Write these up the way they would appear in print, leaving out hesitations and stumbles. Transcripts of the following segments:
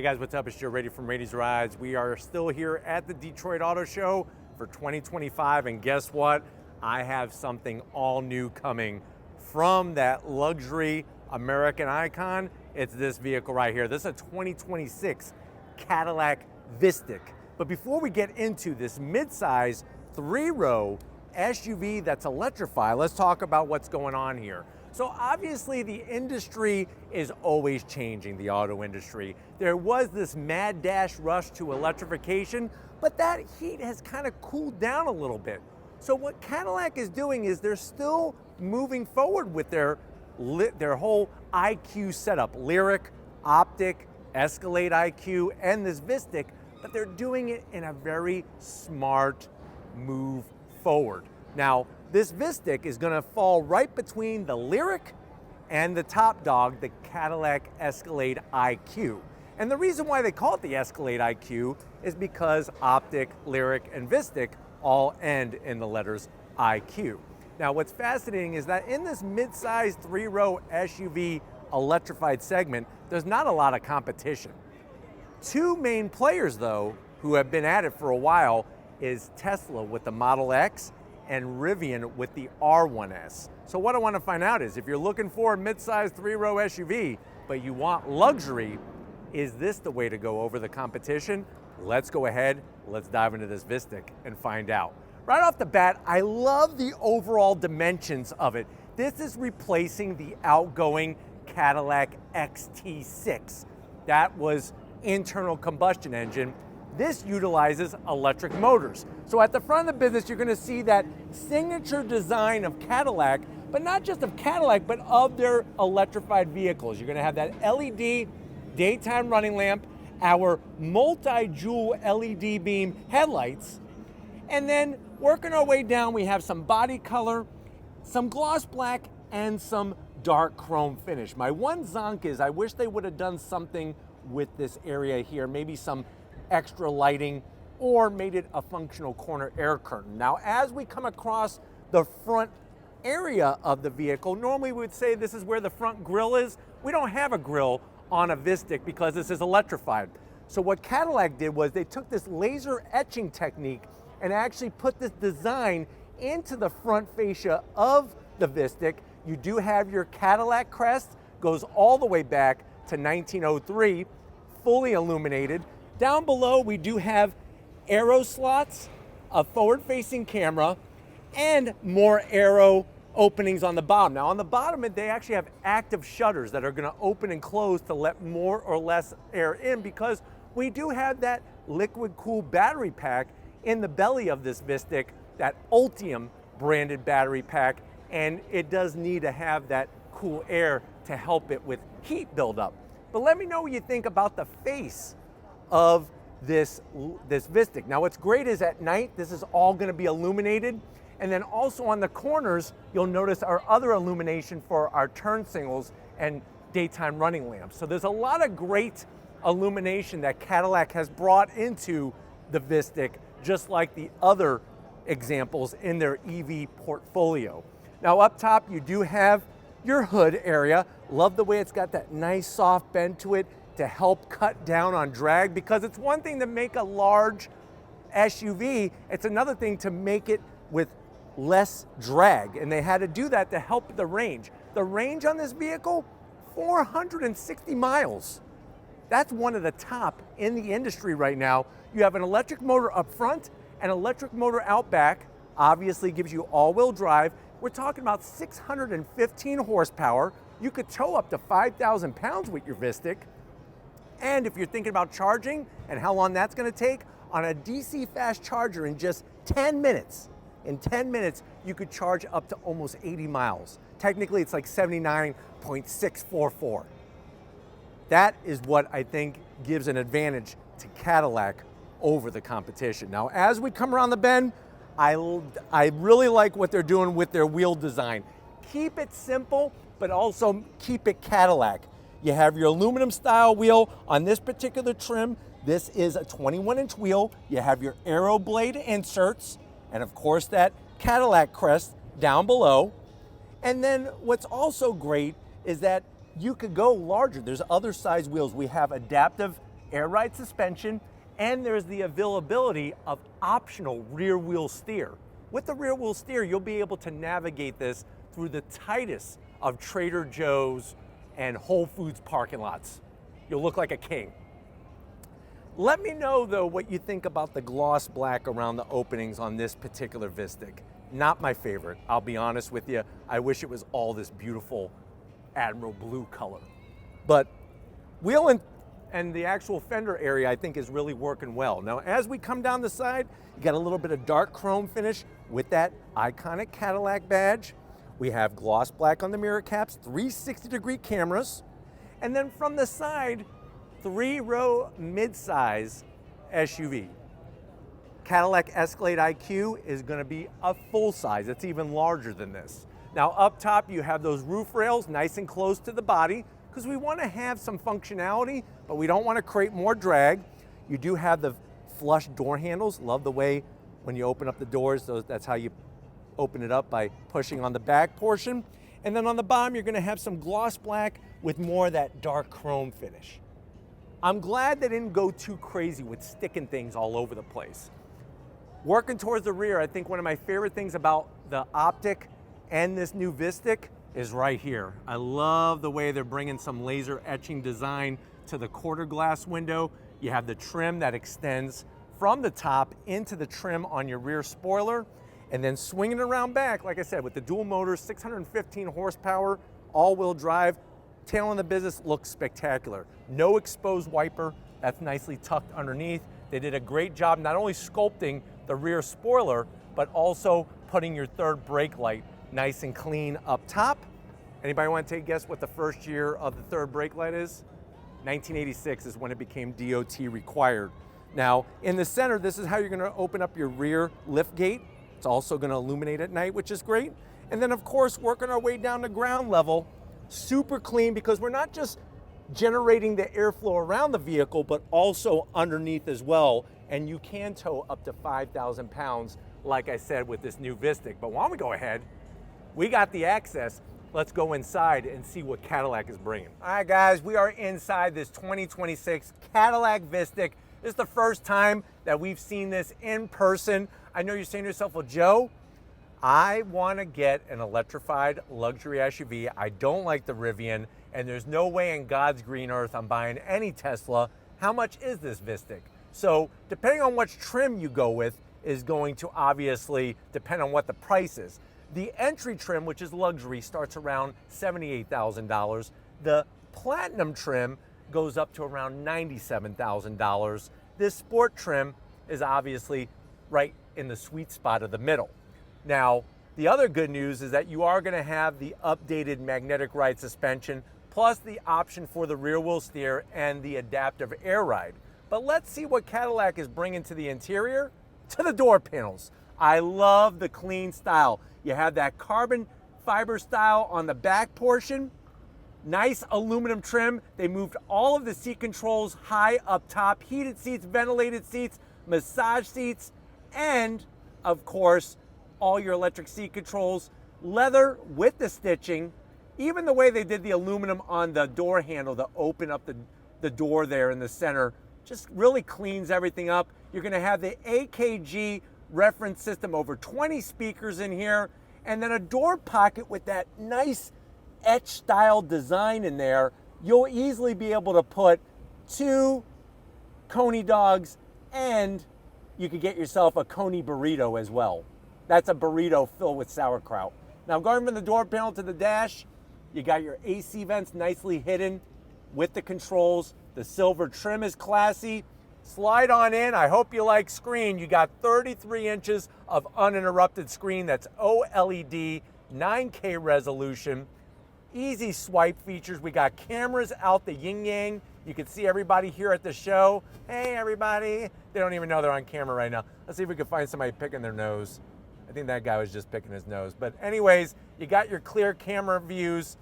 Hey guys, what's up? It's Joe Raiti from Raiti's Rides. We are still here at the Detroit Auto Show for 2025, and guess what? I have something all new coming from that luxury American icon. It's this vehicle right here. This is a 2026 Cadillac Vistiq. But before we get into this mid-size three-row SUV that's electrified, let's talk about what's going on here. So obviously the industry is always changing, the auto industry. There was this mad dash rush to electrification, but that heat has kind of cooled down a little bit. So what Cadillac is doing is they're still moving forward with their whole IQ setup, Lyriq, Optic, Escalade IQ, and this Vistiq, but they're doing it in a very smart move forward. Now, this Vistiq is going to fall right between the Lyriq and the top dog, the Cadillac Escalade IQ. And the reason why they call it the Escalade IQ is because Optic, Lyriq, and Vistiq all end in the letters IQ. Now, what's fascinating is that in this mid-sized three-row SUV electrified segment, there's not a lot of competition. Two main players, though, who have been at it for a while is Tesla with the Model X and Rivian with the R1S. So what I want to find out is, if you're looking for a mid-sized three-row SUV, but you want luxury, is this the way to go over the competition? Let's go ahead, let's dive into this Vistiq and find out. Right off the bat, I love the overall dimensions of it. This is replacing the outgoing Cadillac XT6. That was internal combustion engine. This utilizes electric motors. So at the front of the business, you're gonna see that signature design of Cadillac, but not just of Cadillac, but of their electrified vehicles. You're gonna have that LED daytime running lamp, our multi-jewel LED beam headlights, and then working our way down, we have some body color, some gloss black, and some dark chrome finish. My one zonk is I wish they would have done something with this area here, maybe some extra lighting, or made it a functional corner air curtain. Now, as we come across the front area of the vehicle, normally we would say this is where the front grille is. We don't have a grille on a Vistiq because this is electrified. So what Cadillac did was they took this laser etching technique and actually put this design into the front fascia of the Vistiq. You do have your Cadillac crest, goes all the way back to 1903, fully illuminated. Down below, we do have aero slots, a forward-facing camera, and more aero openings on the bottom. Now, on the bottom, they actually have active shutters that are gonna open and close to let more or less air in, because we do have that liquid-cooled battery pack in the belly of this Vistiq, that Ultium branded battery pack, and it does need to have that cool air to help it with heat buildup. But let me know what you think about the face of this Vistiq. Now, what's great is at night, this is all gonna be illuminated, and then also on the corners, you'll notice our other illumination for our turn signals and daytime running lamps. So there's a lot of great illumination that Cadillac has brought into the Vistiq, just like the other examples in their EV portfolio. Now, up top, you do have your hood area. Love the way it's got that nice soft bend to it to help cut down on drag, because it's one thing to make a large SUV, it's another thing to make it with less drag, and they had to do that to help the range. The range on this vehicle, 460 miles. That's one of the top in the industry right now. You have an electric motor up front, an electric motor out back, obviously gives you all-wheel drive. We're talking about 615 horsepower. You could tow up to 5,000 pounds with your Vistiq. And if you're thinking about charging and how long that's gonna take, on a DC fast charger in just 10 minutes, you could charge up to almost 80 miles. Technically, it's like 79.644. That is what I think gives an advantage to Cadillac over the competition. Now, as we come around the bend, I really like what they're doing with their wheel design. Keep it simple, but also keep it Cadillac. You have your aluminum style wheel on this particular trim. This is a 21-inch wheel. You have your aero blade inserts, and of course that Cadillac crest down below. And then what's also great is that you could go larger. There's other size wheels. We have adaptive air ride suspension, and there's the availability of optional rear wheel steer. With the rear wheel steer, you'll be able to navigate this through the tightest of Trader Joe's and Whole Foods parking lots. You'll look like a king. Let me know though what you think about the gloss black around the openings on this particular Vistiq. Not my favorite, I'll be honest with you. I wish it was all this beautiful Admiral blue color. But wheel and the actual fender area I think is really working well. Now as we come down the side, you got a little bit of dark chrome finish with that iconic Cadillac badge. We have gloss black on the mirror caps, 360-degree cameras, and then from the side, 3-row midsize SUV. Cadillac Escalade IQ is going to be a full size. It's even larger than this. Now up top you have those roof rails nice and close to the body because we want to have some functionality, but we don't want to create more drag. You do have the flush door handles. Love the way when you open up the doors, that's how you open it up, by pushing on the back portion. And then on the bottom you're going to have some gloss black with more of that dark chrome finish. I'm glad they didn't go too crazy with sticking things all over the place. Working towards the rear, I think one of my favorite things about the optic and this new Vistiq is right here. I love the way they're bringing some laser etching design to the quarter glass window. You have the trim that extends from the top into the trim on your rear spoiler, and then swinging around back, like I said, with the dual motor, 615 horsepower, all-wheel drive. Tail in the business looks spectacular. No exposed wiper, that's nicely tucked underneath. They did a great job not only sculpting the rear spoiler, but also putting your third brake light nice and clean up top. Anybody want to take a guess what the first year of the third brake light is? 1986 is when it became DOT required. Now, in the center, this is how you're going to open up your rear lift gate. It's also going to illuminate at night, which is great. And then, of course, working our way down to ground level, super clean, because we're not just generating the airflow around the vehicle, but also underneath as well. And you can tow up to 5,000 pounds, like I said, with this new Vistiq. But why don't we go ahead? We got the access. Let's go inside and see what Cadillac is bringing. All right, guys, we are inside this 2026 Cadillac Vistiq. This is the first time that we've seen this in person. I know you're saying to yourself, well, Joe, I want to get an electrified luxury SUV. I don't like the Rivian, and there's no way in God's green earth I'm buying any Tesla. How much is this Vistiq? So depending on which trim you go with is going to obviously depend on what the price is. The entry trim, which is luxury, starts around $78,000. The platinum trim goes up to around $97,000. This sport trim is obviously right in the sweet spot of the middle. Now, the other good news is that you are going to have the updated magnetic ride suspension, plus the option for the rear wheel steer and the adaptive air ride. But let's see what Cadillac is bringing to the interior, to the door panels. I love the clean style. You have that carbon fiber style on the back portion, nice aluminum trim. They moved all of the seat controls high up top, heated seats, ventilated seats, massage seats, and of course, all your electric seat controls, leather with the stitching, even the way they did the aluminum on the door handle to open up the door there in the center, just really cleans everything up. You're gonna have the AKG reference system, over 20 speakers in here, and then a door pocket with that nice etch style design in there. You'll easily be able to put 2 Coney dogs, and you could get yourself a Coney burrito as well. That's a burrito filled with sauerkraut. Now going from the door panel to the dash, you got your AC vents nicely hidden with the controls. The silver trim is classy. Slide on in. I hope you like screen. You got 33 inches of uninterrupted screen that's OLED, 9K resolution. Easy swipe features. We got cameras out the yin yang. You can see everybody here at the show. Hey everybody. They don't even know they're on camera right now. Let's see if we can find somebody picking their nose. I think that guy was just picking his nose. But anyways, you got your clear camera views.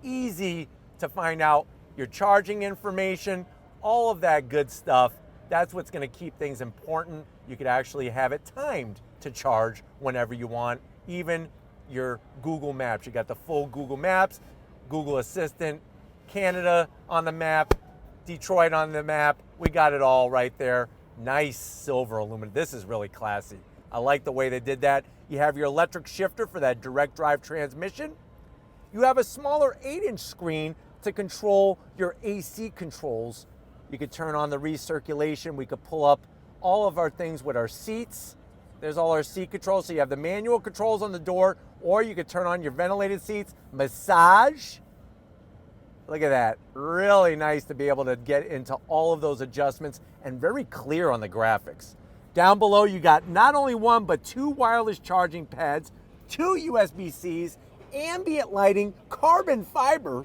Easy to find out your charging information, all of that good stuff. That's what's going to keep things important. You could actually have it timed to charge whenever you want. Even your Google Maps. You got the full Google Maps, Google Assistant, Canada on the map. Detroit on the map. We got it all right there. Nice silver aluminum. This is really classy. I like the way they did that. You have your electric shifter for that direct drive transmission. You have a smaller 8-inch screen to control your AC controls. You could turn on the recirculation. We could pull up all of our things with our seats. There's all our seat controls. So you have the manual controls on the door, or you could turn on your ventilated seats, massage. Look at that. Really nice to be able to get into all of those adjustments and very clear on the graphics. Down below, you got not only one, but 2 wireless charging pads, 2 USB-Cs, ambient lighting, carbon fiber.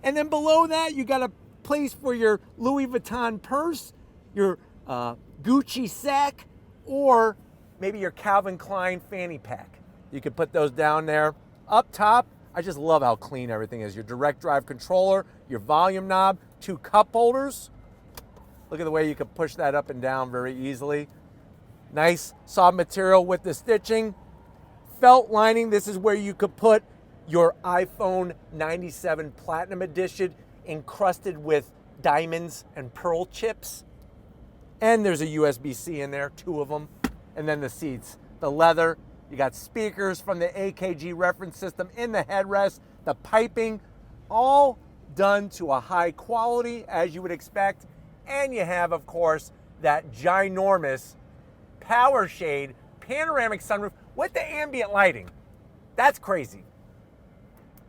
And then below that, you got a place for your Louis Vuitton purse, your Gucci sack, or maybe your Calvin Klein fanny pack. You can put those down there. Up top, I just love how clean everything is. Your direct drive controller, your volume knob, 2 cup holders. Look at the way you can push that up and down very easily. Nice soft material with the stitching. Felt lining, this is where you could put your iPhone 97 Platinum Edition encrusted with diamonds and pearl chips. And there's a USB-C in there, 2 of them. And then the seats, the leather. You got speakers from the AKG reference system in the headrest, the piping, all done to a high quality as you would expect. And you have, of course, that ginormous power shade panoramic sunroof with the ambient lighting. That's crazy.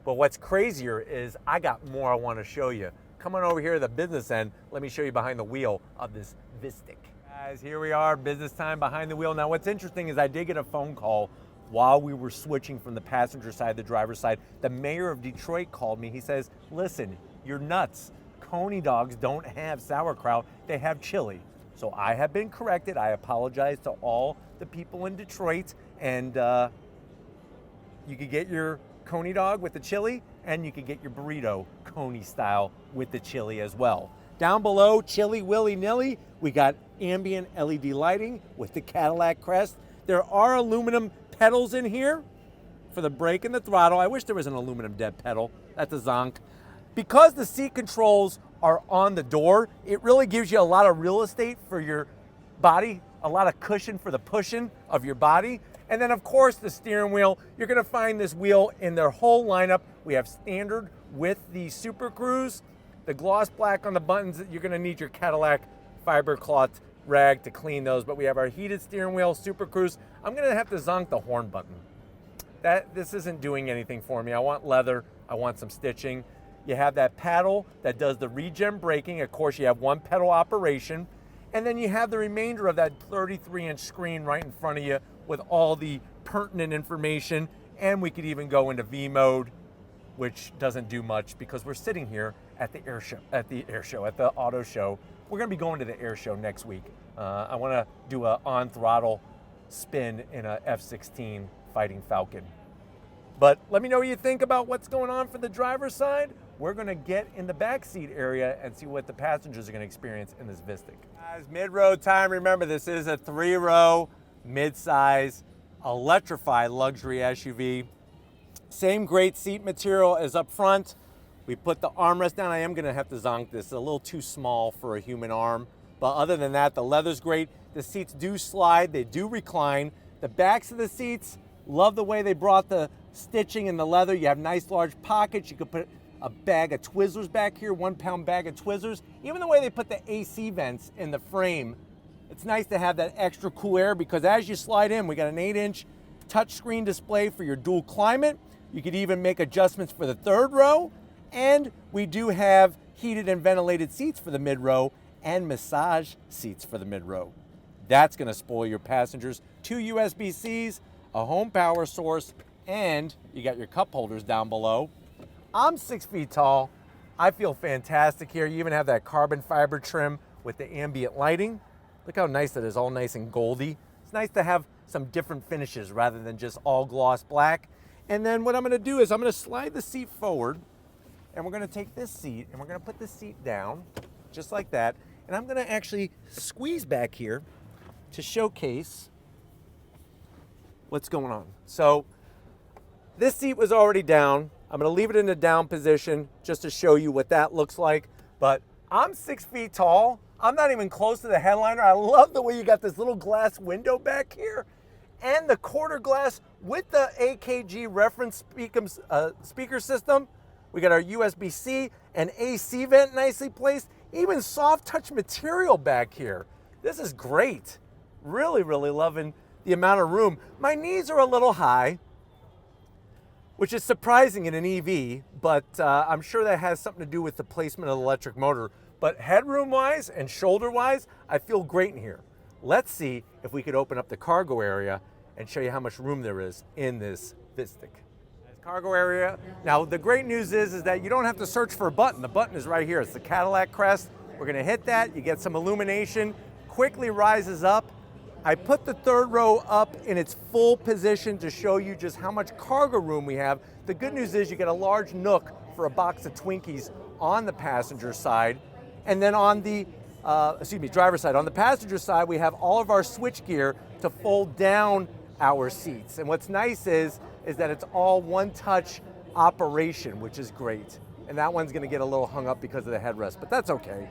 But what's crazier is I got more I want to show you. Come on over here to the business end. Let me show you behind the wheel of this Vistiq. Guys, here we are, business time behind the wheel. Now what's interesting is I did get a phone call while we were switching from the passenger side to the driver's side. The mayor of Detroit called me. He says, listen, you're nuts. Coney dogs don't have sauerkraut, they have chili. So I have been corrected. I apologize to all the people in Detroit. And you could get your Coney dog with the chili, and you could get your burrito Coney style with the chili as well. Down below, chili willy-nilly, we got ambient LED lighting with the Cadillac crest. There are aluminum pedals in here for the brake and the throttle. I wish there was an aluminum dead pedal. That's a zonk. Because the seat controls are on the door, it really gives you a lot of real estate for your body, a lot of cushion for the pushing of your body. And then of course the steering wheel, you're gonna find this wheel in their whole lineup. We have standard with the Super Cruise, the gloss black on the buttons. You're gonna need your Cadillac fiber cloth rag to clean those, but we have our heated steering wheel, Super Cruise. I'm gonna have to zonk the horn button. This isn't doing anything for me. I want leather, I want some stitching. You have that paddle that does the regen braking. Of course, you have 1 pedal operation. And then you have the remainder of that 33-inch screen right in front of you with all the pertinent information. And we could even go into V mode, which doesn't do much because we're sitting here at the at the auto show. We're gonna be going to the air show next week. I wanna do a on throttle spin in a F-16 Fighting Falcon. But let me know what you think about what's going on for the driver's side. We're gonna get in the backseat area and see what the passengers are gonna experience in this Vistiq. Guys, mid-road time. Remember, this is a 3-row, mid-size, electrified luxury SUV. Same great seat material as up front. We put the armrest down. I am gonna have to zonk this. It's a little too small for a human arm. But other than that, the leather's great. The seats do slide, they do recline. The backs of the seats, love the way they brought the stitching in the leather. You have nice large pockets. You could put a bag of Twizzlers back here, 1-pound bag of Twizzlers. Even the way they put the AC vents in the frame, it's nice to have that extra cool air because as you slide in, we got an 8-inch touchscreen display for your dual climate. You could even make adjustments for the 3rd row. And we do have heated and ventilated seats for the mid-row and massage seats for the mid-row. That's gonna spoil your passengers. 2 USB-Cs, a home power source, and you got your cup holders down below. I'm 6 feet tall. I feel fantastic here. You even have that carbon fiber trim with the ambient lighting. Look how nice that is, all nice and goldy. It's nice to have some different finishes rather than just all gloss black. And then what I'm gonna do is I'm gonna slide the seat forward and we're gonna take this seat and we're gonna put the seat down just like that. And I'm gonna actually squeeze back here to showcase what's going on. So this seat was already down. I'm gonna leave it in the down position just to show you what that looks like. But I'm 6 feet tall. I'm not even close to the headliner. I love the way you got this little glass window back here and the quarter glass with the AKG reference speaker system. We got our USB-C and AC vent nicely placed, even soft touch material back here. This is great. Really, really loving the amount of room. My knees are a little high, which is surprising in an EV, but I'm sure that has something to do with the placement of the electric motor. But headroom-wise and shoulder-wise, I feel great in here. Let's see if we could open up the cargo area and show you how much room there is in this Vistiq. Cargo area. Now, the great news is that you don't have to search for a button. The button is right here. It's the Cadillac crest. We're gonna hit that. You get some illumination, quickly rises up. I put the third row up in its full position to show you just how much cargo room we have. The good news is you get a large nook for a box of Twinkies on the passenger side. And then on the, driver's side. On the passenger side, we have all of our switch gear to fold down our seats. And what's nice is that it's all one-touch operation, which is great. And that one's gonna get a little hung up because of the headrest, but that's okay.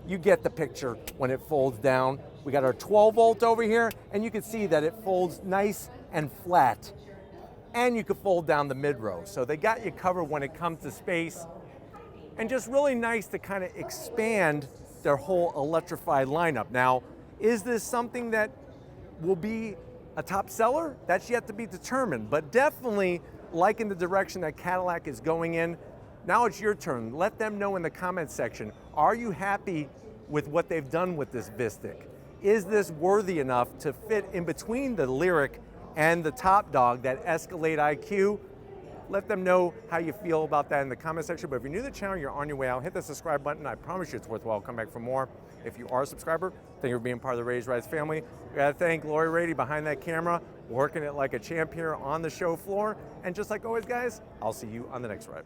You get the picture when it folds down. We got our 12 volt over here, and you can see that it folds nice and flat. And you can fold down the mid-row. So they got you covered when it comes to space. And just really nice to kind of expand their whole electrified lineup. Now, is this something that will be a top seller? That's yet to be determined, but definitely liking the direction that Cadillac is going in. Now it's your turn. Let them know in the comments section, are you happy with what they've done with this Vistiq? Is this worthy enough to fit in between the Lyriq and the top dog, that Escalade IQ? Let them know how you feel about that in the comment section. But if you're new to the channel, you're on your way out, hit the subscribe button. I promise you it's worthwhile. Come back for more. If you are a subscriber, thank you for being part of the Raised Rides family. We gotta thank Lori Raiti behind that camera, working it like a champ here on the show floor. And just like always, guys, I'll see you on the next ride.